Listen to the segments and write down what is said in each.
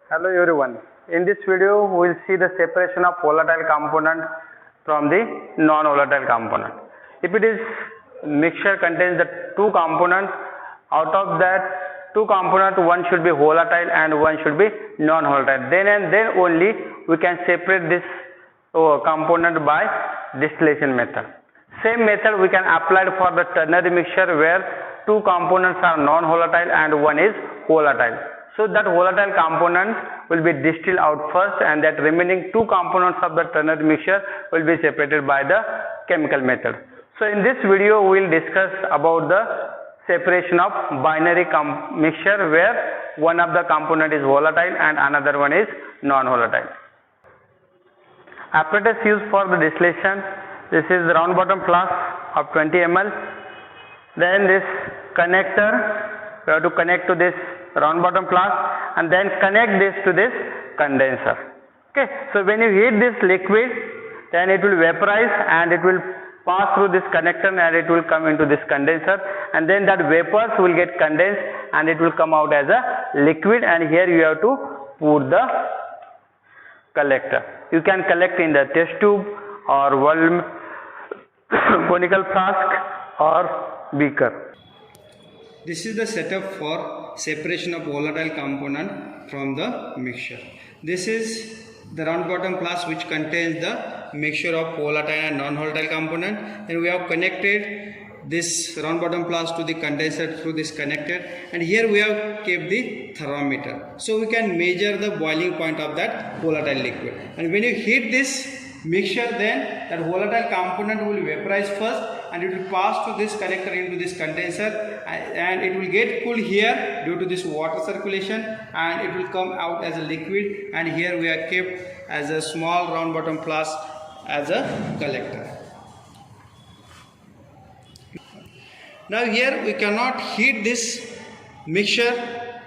Hello everyone. In this video we will see the separation of volatile component from the non-volatile component. If it is mixture contains the two components, out of that two components one should be volatile and one should be non-volatile. Then and then only we can separate this component by distillation method. Same method we can apply for the ternary mixture where two components are non-volatile and one is volatile. So that volatile component will be distilled out first and that remaining two components of the ternary mixture will be separated by the chemical method. So in this video we will discuss about the separation of binary mixture where one of the component is volatile and another one is non-volatile. Apparatus used for the distillation, this is the round bottom flask of 20 ml. Then this connector, we have to connect to this round bottom flask and then connect this to this condenser. Okay, so when you heat this liquid, then it will vaporize and it will pass through this connector and it will come into this condenser, and then that vapors will get condensed and it will come out as a liquid, and here you have to pour the collector. You can collect in the test tube or conical flask or beaker. This is the setup for separation of volatile component from the mixture. This is the round bottom flask which contains the mixture of volatile and non-volatile component. Then we have connected this round bottom flask to the condenser through this connector, and here we have kept the thermometer. So we can measure the boiling point of that volatile liquid. And when you heat this mixture, then that volatile component will vaporize first and it will pass to this connector into this condenser, and it will get cool here due to this water circulation, and it will come out as a liquid, and here we are kept as a small round bottom flask as a collector. Now here we cannot heat this mixture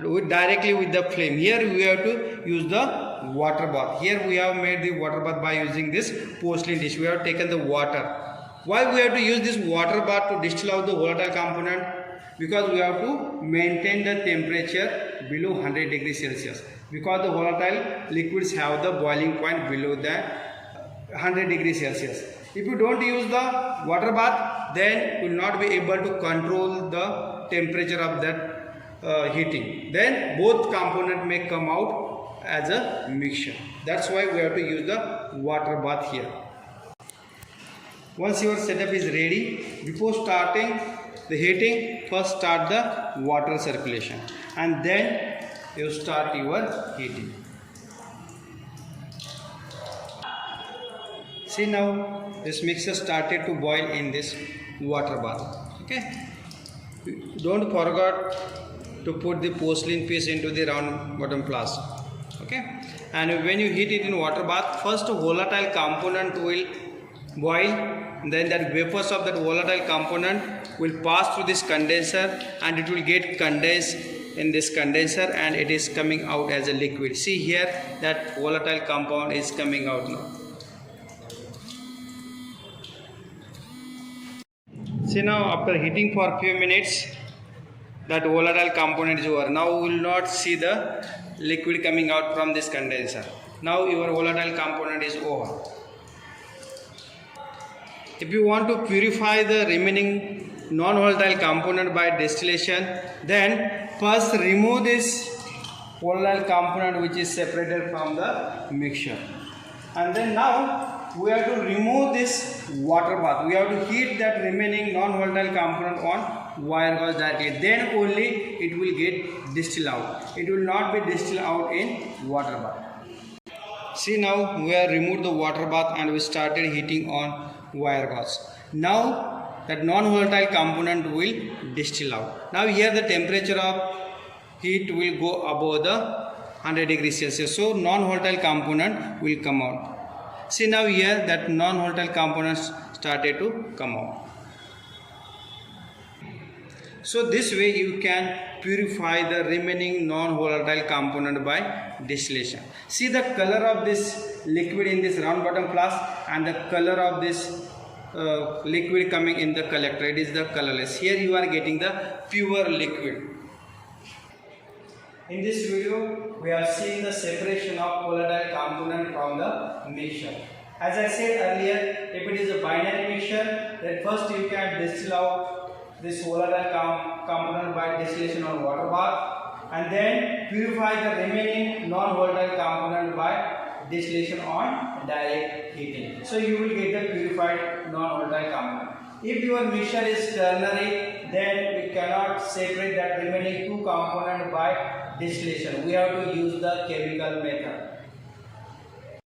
directly with the flame. Here we have to use the water bath. Here we have made the water bath by using this porcelain dish. We have taken the water. Why we have to use this water bath to distill out the volatile component? Because we have to maintain the temperature below 100 degrees Celsius. Because the volatile liquids have the boiling point below the 100 degrees Celsius. If you don't use the water bath, then you will not be able to control the temperature of that heating. Then both components may come out as a mixture. That's why we have to use the water bath here. Once your setup is ready, before starting the heating, first start the water circulation and then you start your heating. See, now this mixture started to boil in this water bath. Okay, don't forget to put the porcelain piece into the round bottom flask. Okay, and when you heat it in water bath, first volatile component will boil, then that vapors of that volatile component will pass through this condenser and it will get condensed in this condenser, and it is coming out as a liquid. See here, that volatile compound is coming out now. See, now after heating for a few minutes, that volatile component is over. Now we will not see the liquid coming out from this condenser. Now your volatile component is over. If you want to purify the remaining non-volatile component by distillation, then first remove this volatile component which is separated from the mixture. And then now we have to remove this water bath. We have to heat that remaining non-volatile component on wire gauze directly. Then only it will get distilled out. It will not be distilled out in water bath. See, now we have removed the water bath and we started heating on wire gauze. Now that non-volatile component will distill out. Now here the temperature of heat will go above the 100 degrees Celsius. So non-volatile component will come out. See, now here that non-volatile components started to come out. So this way you can purify the remaining non-volatile component by distillation. See the color of this liquid in this round bottom flask and the color of this liquid coming in the collector. It is the colorless. Here you are getting the pure liquid. In this video, we are seeing the separation of volatile component from the mixture. As I said earlier, if it is a binary mixture, then first you can distill out this volatile component by distillation on water bath, and then purify the remaining non-volatile component by distillation on direct heating. So you will get the purified non-volatile component. If your mixture is ternary, then we cannot separate that remaining two components by distillation. We have to use the chemical method.